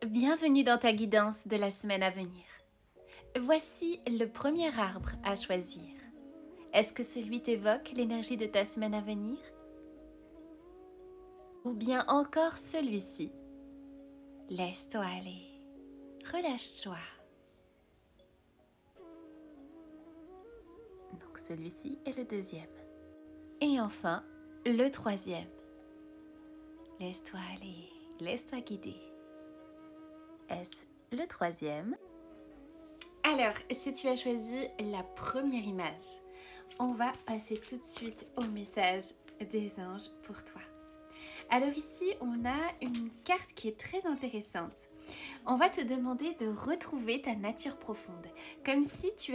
Bienvenue dans ta guidance de la semaine à venir. Voici le premier arbre à choisir. Est-ce que celui t'évoque l'énergie de ta semaine à venir? Ou bien encore celui-ci? Laisse-toi aller, relâche-toi. Donc celui-ci est le deuxième. Et enfin, le troisième. Laisse-toi aller, laisse-toi guider. Est-ce le troisième? Alors, si tu as choisi la première image, on va passer tout de suite au message des anges pour toi. Alors ici, on a une carte qui est très intéressante. On va te demander de retrouver ta nature profonde, comme si tu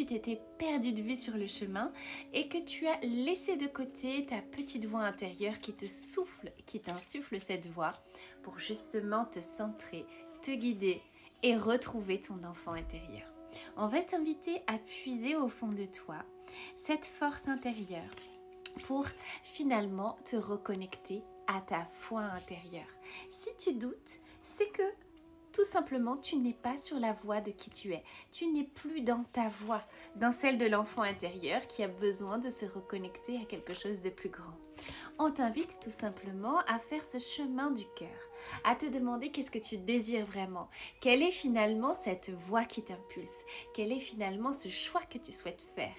t'étais perdu de vue sur le chemin et que tu as laissé de côté ta petite voix intérieure qui t'insuffle cette voix pour justement te centrer, te guider et retrouver ton enfant intérieur. On va t'inviter à puiser au fond de toi cette force intérieure pour finalement te reconnecter à ta foi intérieure. Si tu doutes, c'est que tout simplement tu n'es pas sur la voie de qui tu es. Tu n'es plus dans ta voie, dans celle de l'enfant intérieur qui a besoin de se reconnecter à quelque chose de plus grand. On t'invite tout simplement à faire ce chemin du cœur, à te demander qu'est-ce que tu désires vraiment, quelle est finalement cette voie qui t'impulse, quel est finalement ce choix que tu souhaites faire.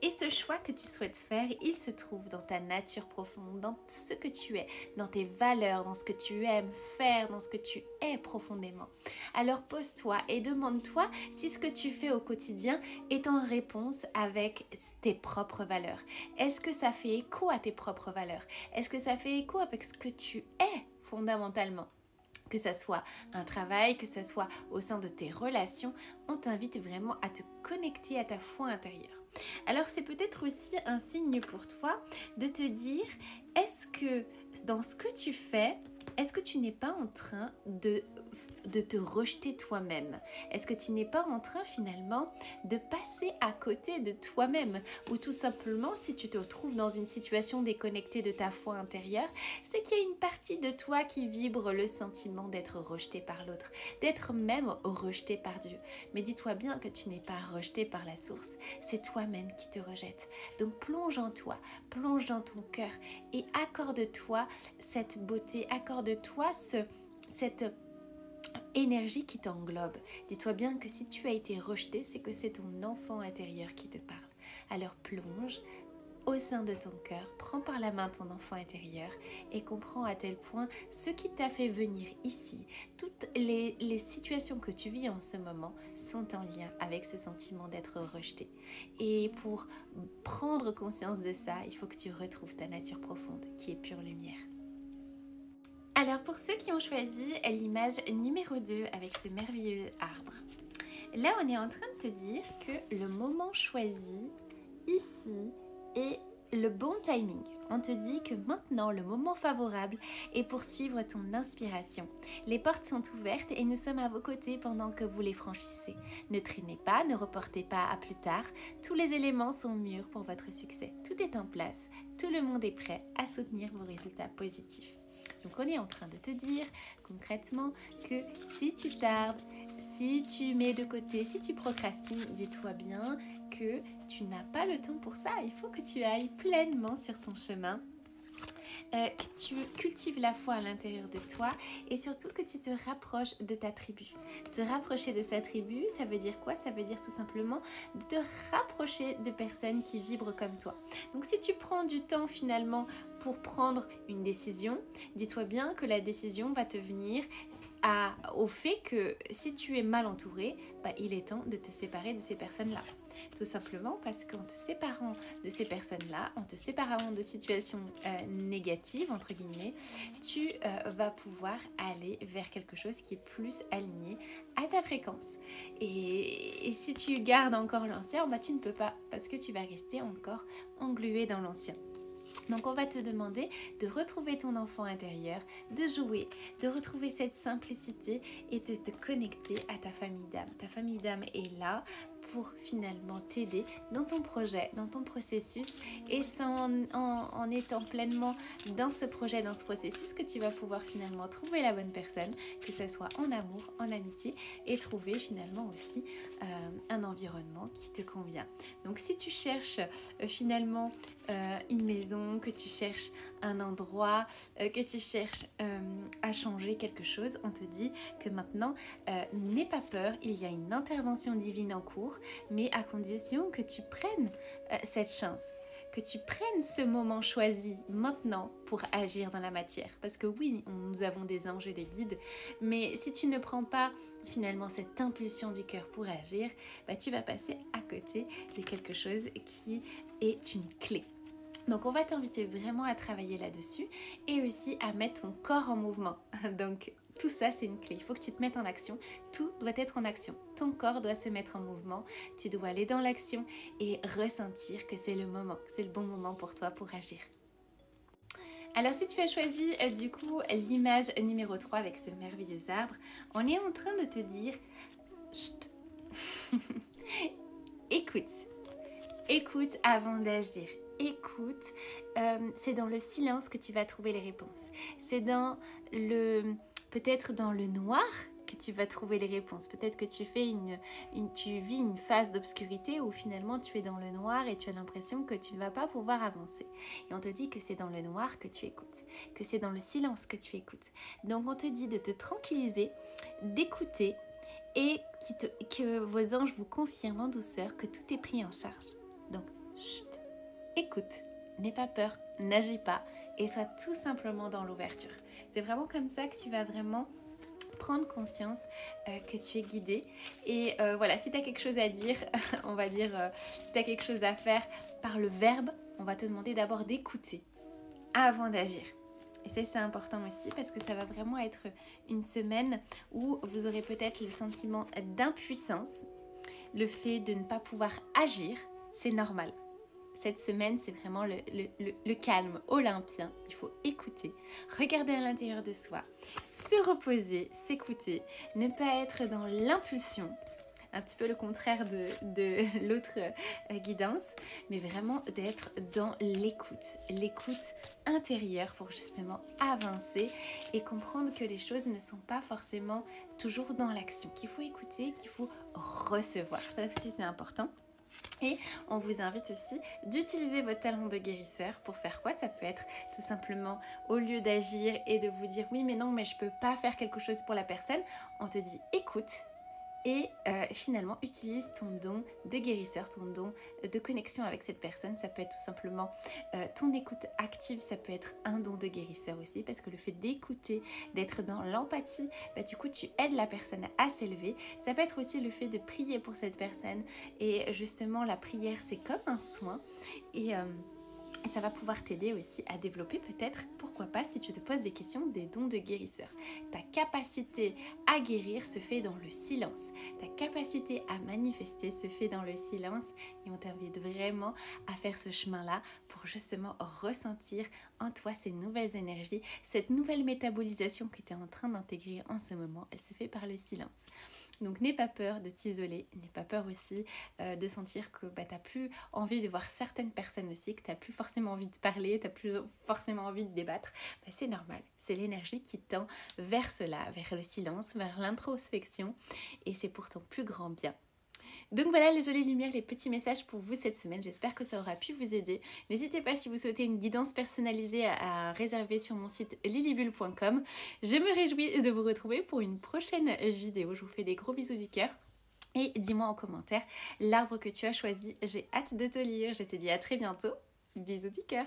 Et ce choix que tu souhaites faire, il se trouve dans ta nature profonde, dans ce que tu es, dans tes valeurs, dans ce que tu aimes faire, dans ce que tu es profondément. Alors pose-toi et demande-toi si ce que tu fais au quotidien est en réponse avec tes propres valeurs. Est-ce que ça fait écho à tes propres valeurs? Est-ce que ça fait écho avec ce que tu es fondamentalement? Que ça soit un travail, que ça soit au sein de tes relations, on t'invite vraiment à te connecter à ta foi intérieure. Alors c'est peut-être aussi un signe pour toi de te dire, est-ce que dans ce que tu fais, est-ce que tu n'es pas en train de te rejeter toi-même? Est-ce que tu n'es pas en train finalement de passer à côté de toi-même? Ou tout simplement, si tu te retrouves dans une situation déconnectée de ta foi intérieure, c'est qu'il y a une partie de toi qui vibre le sentiment d'être rejeté par l'autre, d'être même rejeté par Dieu. Mais dis-toi bien que tu n'es pas rejeté par la source, c'est toi-même qui te rejette. Donc plonge en toi, plonge dans ton cœur et accorde-toi cette beauté, accorde-toi cette énergie qui t'englobe. Dis-toi bien que si tu as été rejeté, c'est que c'est ton enfant intérieur qui te parle. Alors plonge au sein de ton cœur, prends par la main ton enfant intérieur et comprends à tel point ce qui t'a fait venir ici. Toutes les situations que tu vis en ce moment sont en lien avec ce sentiment d'être rejeté. Et pour prendre conscience de ça, il faut que tu retrouves ta nature profonde qui est pure lumière. Alors pour ceux qui ont choisi l'image numéro 2 avec ce merveilleux arbre, là on est en train de te dire que le moment choisi ici est le bon timing. On te dit que maintenant le moment favorable est pour suivre ton inspiration. Les portes sont ouvertes et nous sommes à vos côtés pendant que vous les franchissez. Ne traînez pas, ne reportez pas à plus tard. Tous les éléments sont mûrs pour votre succès. Tout est en place. Tout le monde est prêt à soutenir vos résultats positifs. Donc on est en train de te dire concrètement que si tu tardes, si tu mets de côté, si tu procrastines, dis-toi bien que tu n'as pas le temps pour ça. Il faut que tu ailles pleinement sur ton chemin, que tu cultives la foi à l'intérieur de toi et surtout que tu te rapproches de ta tribu. Se rapprocher de sa tribu, ça veut dire quoi? Ça veut dire tout simplement de te rapprocher de personnes qui vibrent comme toi. Donc si tu prends du temps finalement pour prendre une décision, dis-toi bien que la décision va te venir au fait que si tu es mal entouré, il est temps de te séparer de ces personnes-là. Tout simplement parce qu'en te séparant de ces personnes-là, en te séparant de situations négatives, entre guillemets, tu vas pouvoir aller vers quelque chose qui est plus aligné à ta fréquence. Et si tu gardes encore l'ancien, tu ne peux pas parce que tu vas rester encore englué dans l'ancien. Donc on va te demander de retrouver ton enfant intérieur, de jouer, de retrouver cette simplicité et de te connecter à ta famille d'âme. Ta famille d'âme est là pour finalement t'aider dans ton projet, dans ton processus. Et c'est en étant pleinement dans ce projet, dans ce processus, que tu vas pouvoir finalement trouver la bonne personne, que ce soit en amour, en amitié, et trouver finalement aussi un environnement qui te convient. Donc si tu cherches finalement une maison, que tu cherches un endroit, que tu cherches à changer quelque chose, on te dit que maintenant, n'aie pas peur, il y a une intervention divine en cours, mais à condition que tu prennes cette chance, que tu prennes ce moment choisi maintenant pour agir dans la matière. Parce que oui, nous avons des anges et des guides, mais si tu ne prends pas finalement cette impulsion du cœur pour agir, bah, tu vas passer à côté de quelque chose qui est une clé. Donc on va t'inviter vraiment à travailler là-dessus et aussi à mettre ton corps en mouvement. Donc tout ça, c'est une clé. Il faut que tu te mettes en action. Tout doit être en action. Ton corps doit se mettre en mouvement. Tu dois aller dans l'action et ressentir que c'est le moment, que c'est le bon moment pour toi pour agir. Alors si tu as choisi du coup l'image numéro 3 avec ce merveilleux arbre, on est en train de te dire chut. Écoute avant d'agir. Écoute, c'est dans le silence que tu vas trouver les réponses. C'est dans peut-être dans le noir que tu vas trouver les réponses. Peut-être que tu vis une phase d'obscurité où finalement tu es dans le noir et tu as l'impression que tu ne vas pas pouvoir avancer. Et on te dit que c'est dans le noir que tu écoutes, que c'est dans le silence que tu écoutes. Donc on te dit de te tranquilliser, d'écouter et que vos anges vous confirment en douceur que tout est pris en charge. Donc, chut, écoute, n'aie pas peur, n'agis pas et sois tout simplement dans l'ouverture. C'est vraiment comme ça que tu vas vraiment prendre conscience que tu es guidé. Et voilà, si tu as quelque chose à dire, on va dire, si tu as quelque chose à faire par le verbe, on va te demander d'abord d'écouter avant d'agir. Et ça, c'est important aussi parce que ça va vraiment être une semaine où vous aurez peut-être le sentiment d'impuissance, le fait de ne pas pouvoir agir, c'est normal. Cette semaine, c'est vraiment le calme olympien. Il faut écouter, regarder à l'intérieur de soi, se reposer, s'écouter, ne pas être dans l'impulsion, un petit peu le contraire de l'autre guidance, mais vraiment d'être dans l'écoute intérieure pour justement avancer et comprendre que les choses ne sont pas forcément toujours dans l'action, qu'il faut écouter, qu'il faut recevoir. Ça aussi, c'est important. Et on vous invite aussi d'utiliser votre talent de guérisseur pour faire quoi? Ça peut être tout simplement, au lieu d'agir et de vous dire oui mais non mais je peux pas faire quelque chose pour la personne, on te dit écoute et finalement utilise ton don de guérisseur, ton don de connexion avec cette personne. Ça peut être tout simplement ton écoute active, ça peut être un don de guérisseur aussi parce que le fait d'écouter, d'être dans l'empathie, bah, du coup tu aides la personne à s'élever. Ça peut être aussi le fait de prier pour cette personne et justement la prière c'est comme un soin et ça va pouvoir t'aider aussi à développer peut-être, pourquoi pas, si tu te poses des questions, des dons de guérisseur. Ta capacité à guérir se fait dans le silence. Ta capacité à manifester se fait dans le silence. Et on t'invite vraiment à faire ce chemin-là pour justement ressentir en toi ces nouvelles énergies, cette nouvelle métabolisation que tu es en train d'intégrer en ce moment. Elle se fait par le silence. Donc n'aie pas peur de t'isoler, n'aie pas peur aussi de sentir que tu n'as plus envie de voir certaines personnes aussi, que tu n'as plus forcément envie de parler, tu n'as plus forcément envie de débattre. Bah, c'est normal, c'est l'énergie qui tend vers cela, vers le silence, vers l'introspection et c'est pour ton plus grand bien. Donc voilà les jolies lumières, les petits messages pour vous cette semaine. J'espère que ça aura pu vous aider. N'hésitez pas si vous souhaitez une guidance personnalisée à réserver sur mon site lilybulle.com. Je me réjouis de vous retrouver pour une prochaine vidéo. Je vous fais des gros bisous du cœur. Et dis-moi en commentaire l'arbre que tu as choisi. J'ai hâte de te lire. Je te dis à très bientôt. Bisous du cœur.